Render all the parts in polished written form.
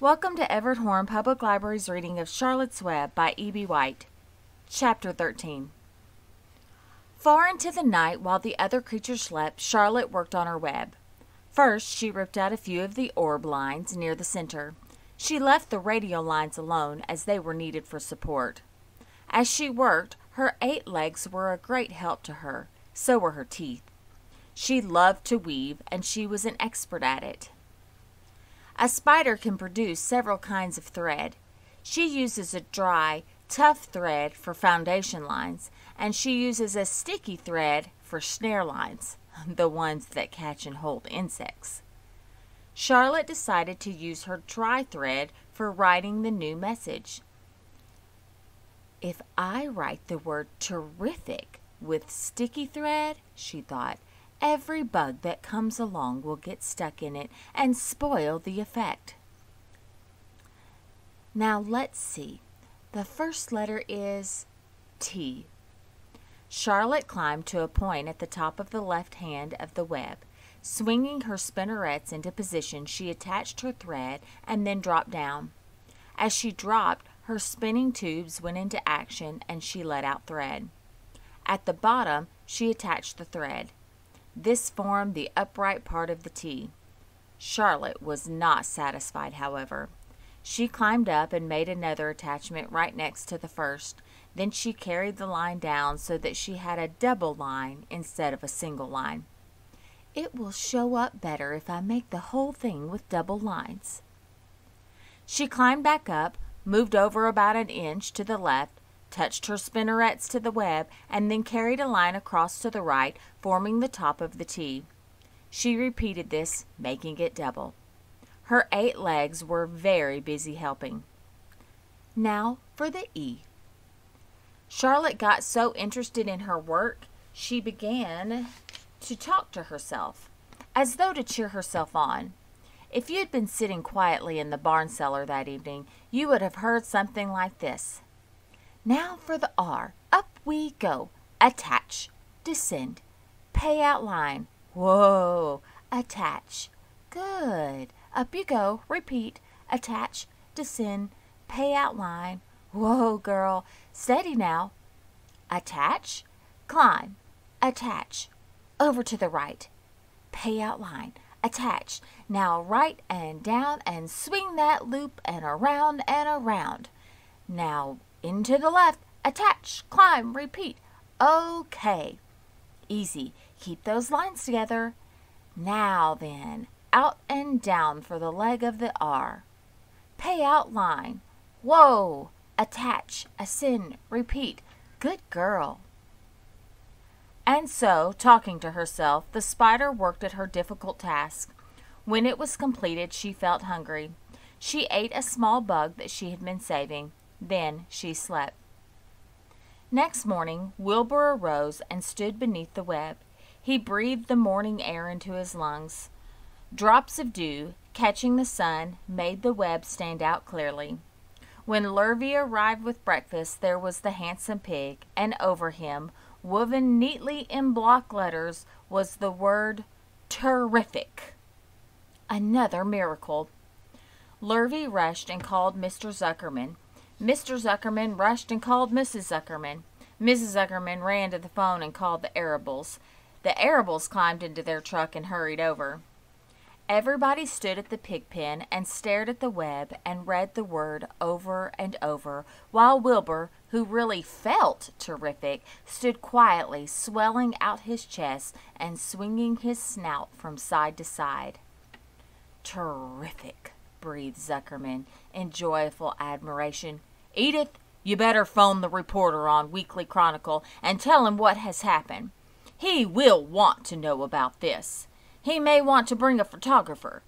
Welcome to Everett Horn Public Library's reading of Charlotte's Web by E.B. White. Chapter 13. Far into the night, while the other creatures slept, Charlotte worked on her web. First, she ripped out a few of the orb lines near the center. She left the radial lines alone, as they were needed for support. As she worked, her 8 legs were a great help to her. So were her teeth. She loved to weave, and she was an expert at it. A spider can produce several kinds of thread. She uses a dry, tough thread for foundation lines, and she uses a sticky thread for snare lines, the ones that catch and hold insects. Charlotte decided to use her dry thread for writing the new message. If I write the word terrific with sticky thread, she thought, every bug that comes along will get stuck in it and spoil the effect. Now let's see. The first letter is T. Charlotte climbed to a point at the top of the left hand of the web. Swinging her spinnerets into position, she attached her thread and then dropped down. As she dropped, her spinning tubes went into action and she let out thread. At the bottom, she attached the thread. This formed the upright part of the T. Charlotte was not satisfied, however. She climbed up and made another attachment right next to the first. Then she carried the line down so that she had a double line instead of a single line. It will show up better if I make the whole thing with double lines. She climbed back up, moved over about an inch to the left, touched her spinnerets to the web, and then carried a line across to the right, forming the top of the T. She repeated this, making it double. Her 8 legs were very busy helping. Now for the E. Charlotte got so interested in her work, she began to talk to herself, as though to cheer herself on. If you had been sitting quietly in the barn cellar that evening, you would have heard something like this. Now for the R. Up we go. Attach. Descend. Pay out line. Whoa. Attach. Good. Up you go. Repeat. Attach. Descend. Pay out line. Whoa, girl. Steady now. Attach. Climb. Attach. Over to the right. Pay out line. Attach. Now right and down and swing that loop and around and around. Now into the left, attach, climb, repeat. Okay. Easy. Keep those lines together. Now then, out and down for the leg of the R. Pay out line. Whoa. Attach, ascend, repeat. Good girl. And so, talking to herself, the spider worked at her difficult task. When it was completed, she felt hungry. She ate a small bug that she had been saving. Then she slept. Next morning, Wilbur arose and stood beneath the web. He breathed the morning air into his lungs. Drops of dew, catching the sun, made the web stand out clearly. When Lurvy arrived with breakfast, there was the handsome pig, and over him, woven neatly in block letters, was the word terrific. Another miracle. Lurvy rushed and called Mr. Zuckerman. Mr. Zuckerman rushed and called Mrs. Zuckerman. Mrs. Zuckerman ran to the phone and called the Arables. The Arables climbed into their truck and hurried over. Everybody stood at the pig pen and stared at the web and read the word over and over, while Wilbur, who really felt terrific, stood quietly swelling out his chest and swinging his snout from side to side. Terrific, breathed Zuckerman in joyful admiration. Edith, you better phone the reporter on Weekly Chronicle and tell him what has happened. He will want to know about this. He may want to bring a photographer.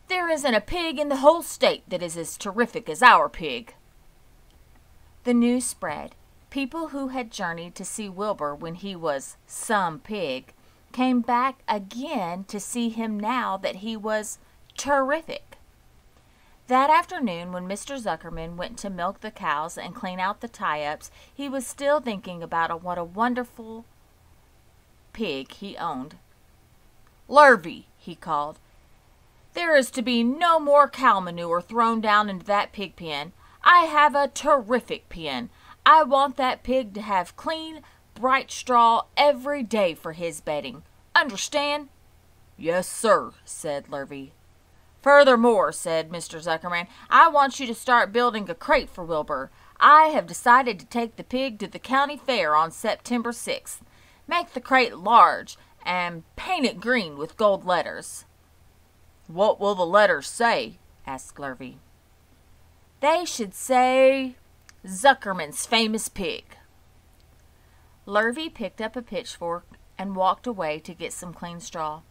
There isn't a pig in the whole state that is as terrific as our pig. The news spread. People who had journeyed to see Wilbur when he was some pig came back again to see him now that he was terrific. That afternoon, when Mr. Zuckerman went to milk the cows and clean out the tie-ups, he was still thinking about what a wonderful pig he owned. Lurvy, he called. There is to be no more cow manure thrown down into that pig pen. I have a terrific pen. I want that pig to have clean, bright straw every day for his bedding. Understand?" "Yes, sir," said Lurvy. "Furthermore," said Mr. Zuckerman, "I want you to start building a crate for Wilbur. I have decided to take the pig to the county fair on September 6th. Make the crate large and paint it green with gold letters." "What will the letters say?" asked Lurvy. "They should say, 'Zuckerman's Famous Pig.'" Lurvy picked up a pitchfork and walked away to get some clean straw.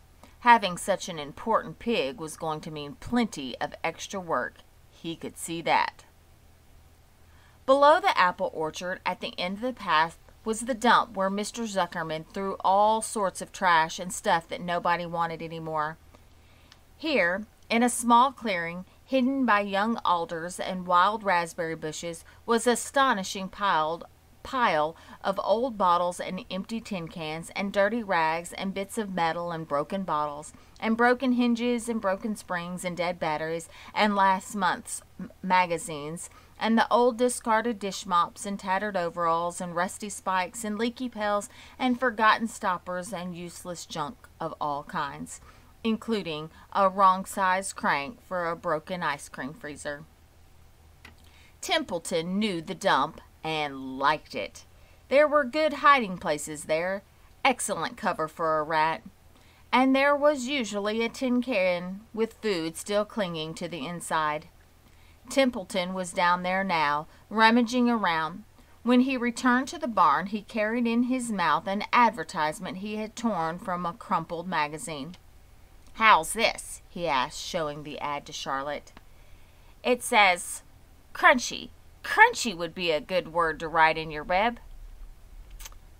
Having such an important pig was going to mean plenty of extra work. He could see that. Below the apple orchard, at the end of the path, was the dump where Mr. Zuckerman threw all sorts of trash and stuff that nobody wanted anymore. Here, in a small clearing, hidden by young alders and wild raspberry bushes, was an astonishing pile of old bottles and empty tin cans and dirty rags and bits of metal and broken bottles and broken hinges and broken springs and dead batteries and last month's magazines and the old discarded dish mops and tattered overalls and rusty spikes and leaky pails and forgotten stoppers and useless junk of all kinds, including a wrong-sized crank for a broken ice cream freezer. Templeton knew the dump and liked it. There were good hiding places there, excellent cover for a rat, and there was usually a tin can with food still clinging to the inside. Templeton was down there now, rummaging around. When he returned to the barn, he carried in his mouth an advertisement he had torn from a crumpled magazine. "How's this?" he asked, showing the ad to Charlotte. "It says, 'Crunchy.' Crunchy would be a good word to write in your web."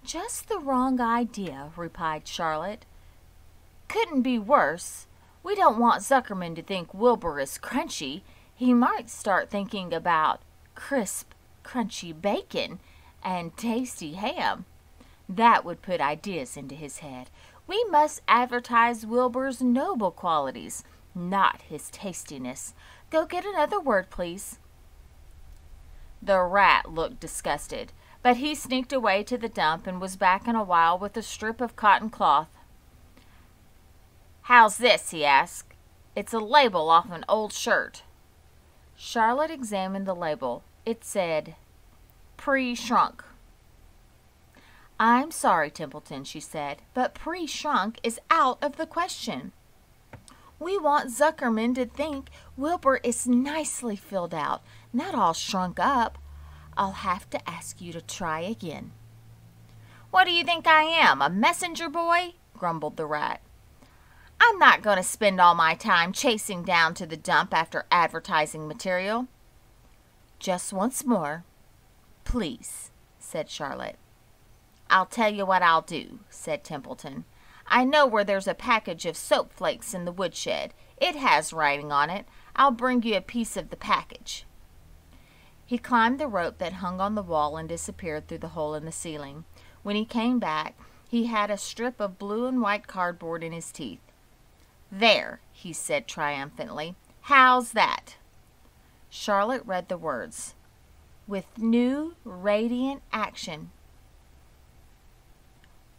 "Just the wrong idea," replied Charlotte. "Couldn't be worse. We don't want Zuckerman to think Wilbur is crunchy. He might start thinking about crisp, crunchy bacon and tasty ham. That would put ideas into his head. We must advertise Wilbur's noble qualities, not his tastiness. Go get another word, please." The rat looked disgusted, but he sneaked away to the dump and was back in a while with a strip of cotton cloth. "How's this?" he asked. "It's a label off an old shirt." Charlotte examined the label. It said, "Pre-shrunk." "I'm sorry, Templeton," she said, "but pre-shrunk is out of the question. We want Zuckerman to think Wilbur is nicely filled out, not all shrunk up. I'll have to ask you to try again." "What do you think I am, a messenger boy?" grumbled the rat. "I'm not going to spend all my time chasing down to the dump after advertising material." "Just once more, please," said Charlotte. "I'll tell you what I'll do," said Templeton. "I know where there's a package of soap flakes in the woodshed. It has writing on it. I'll bring you a piece of the package." He climbed the rope that hung on the wall and disappeared through the hole in the ceiling. When he came back, he had a strip of blue and white cardboard in his teeth. "There," he said triumphantly. "How's that?" Charlotte read the words, "With new radiant action."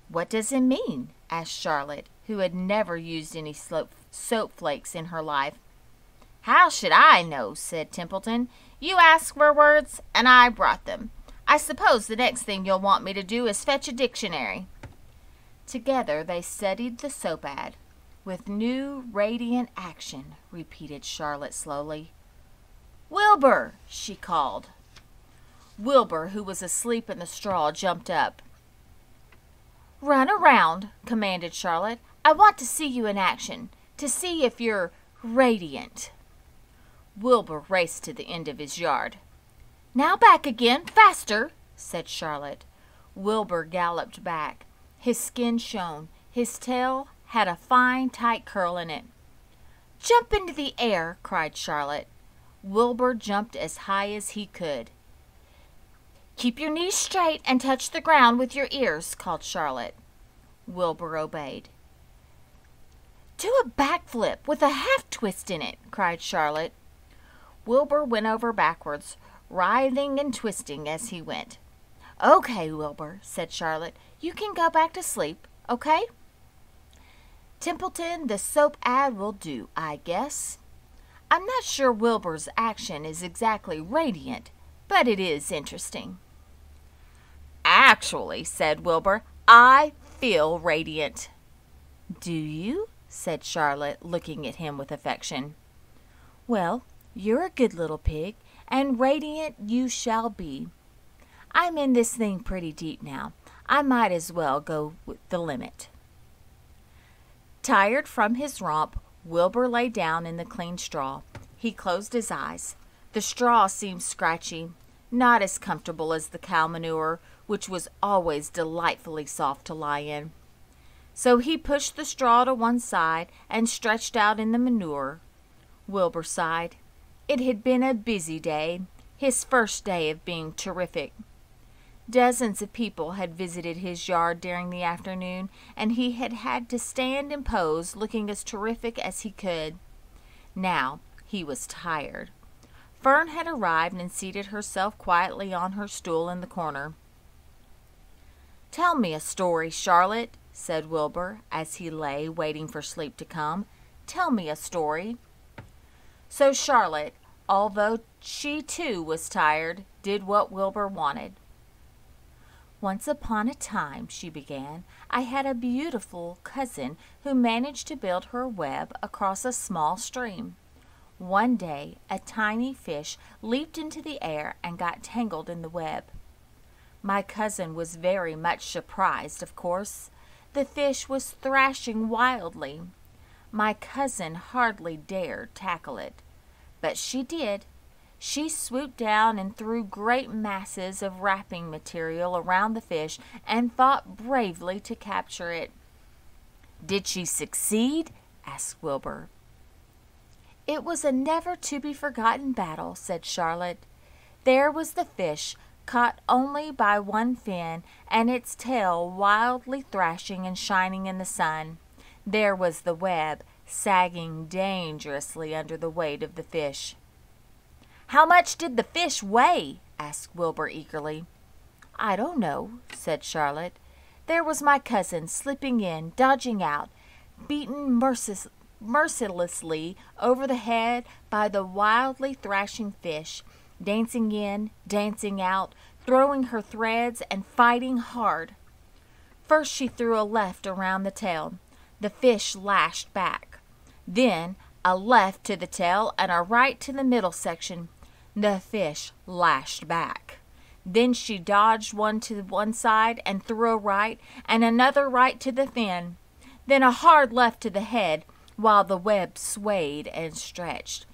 "What does it mean?" asked Charlotte, who had never used any soap flakes in her life. "How should I know?" said Templeton. "You asked for words, and I brought them. I suppose the next thing you'll want me to do is fetch a dictionary." Together they studied the soap ad. "With new radiant action," repeated Charlotte slowly. "Wilbur!" she called. Wilbur, who was asleep in the straw, jumped up. "Run around," commanded Charlotte. "I want to see you in action, to see if you're radiant." Wilbur raced to the end of his yard. "Now back again, faster," said Charlotte. Wilbur galloped back. His skin shone. His tail had a fine, tight curl in it. "Jump into the air," cried Charlotte. Wilbur jumped as high as he could. "Keep your knees straight and touch the ground with your ears," called Charlotte. Wilbur obeyed. Do a backflip with a half twist in it, cried Charlotte. Wilbur went over backwards, writhing and twisting as he went. Okay, Wilbur, said Charlotte. You can go back to sleep, okay? Templeton, the soap ad will do, I guess. I'm not sure Wilbur's action is exactly radiant, but it is interesting. Actually, said Wilbur, I feel radiant. Do you? Said Charlotte, looking at him with affection. Well, you're a good little pig, and radiant you shall be. I'm in this thing pretty deep now. I might as well go with the limit. Tired from his romp, Wilbur lay down in the clean straw. He closed his eyes. The straw seemed scratchy, not as comfortable as the cow manure, which was always delightfully soft to lie in. So he pushed the straw to one side and stretched out in the manure. Wilbur sighed. It had been a busy day, his first day of being terrific. Dozens of people had visited his yard during the afternoon, and he had had to stand and pose, looking as terrific as he could. Now he was tired. Fern had arrived and seated herself quietly on her stool in the corner. "Tell me a story, Charlotte," said Wilbur, as he lay waiting for sleep to come. "Tell me a story." So Charlotte, although she too was tired, did what Wilbur wanted. "Once upon a time," she began, "I had a beautiful cousin who managed to build her web across a small stream. One day, a tiny fish leaped into the air and got tangled in the web. My cousin was very much surprised, of course. The fish was thrashing wildly. My cousin hardly dared tackle it, but she did. She swooped down and threw great masses of wrapping material around the fish and fought bravely to capture it." "Did she succeed?" asked Wilbur. "It was a never-to-be-forgotten battle," said Charlotte. "There was the fish, caught only by one fin, and its tail wildly thrashing and shining in the sun. There was the web, sagging dangerously under the weight of the fish." "How much did the fish weigh?" asked Wilbur eagerly. "I don't know," said Charlotte. "There was my cousin slipping in, dodging out, beaten mercilessly over the head by the wildly thrashing fish, dancing in, dancing out, throwing her threads and fighting hard. First she threw a left around the tail. The fish lashed back. Then a left to the tail and a right to the middle section. The fish lashed back. Then she dodged one to one side and threw a right and another right to the fin. Then a hard left to the head while the web swayed and stretched."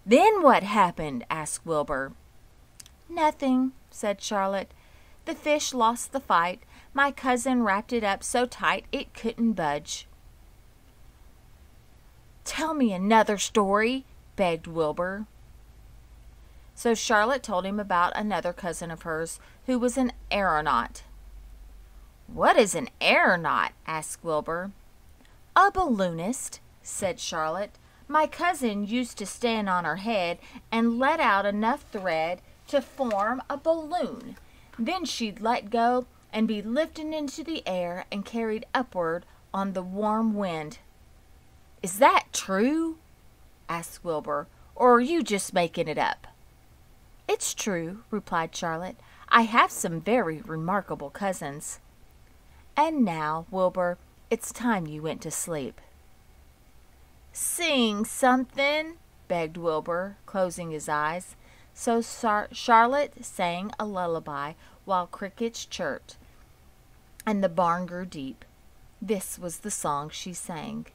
"Then what happened?" asked Wilbur. "Nothing," said Charlotte. "The fish lost the fight. My cousin wrapped it up so tight it couldn't budge." "Tell me another story," begged Wilbur. So Charlotte told him about another cousin of hers who was an aeronaut. "What is an aeronaut?" asked Wilbur. "A balloonist," said Charlotte. "My cousin used to stand on her head and let out enough thread to form a balloon. Then she'd let go and be lifted into the air and carried upward on the warm wind." "Is that true?" asked Wilbur. "Or are you just making it up?" "It's true," replied Charlotte. "I have some very remarkable cousins. And now, Wilbur, it's time you went to sleep." "Sing something," begged Wilbur, closing his eyes. So Charlotte sang a lullaby while crickets chirped and the barn grew deep. This was the song she sang.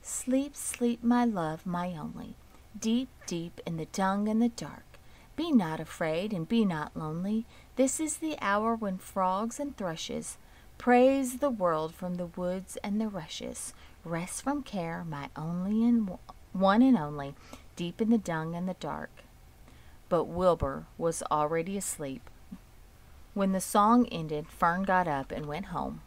"Sleep, sleep, my love, my only, deep, deep in the dung and the dark. Be not afraid and be not lonely. This is the hour when frogs and thrushes praise the world from the woods and the rushes. Rest from care, my only and one and only, deep in the dung and the dark." But Wilbur was already asleep. When the song ended, Fern got up and went home.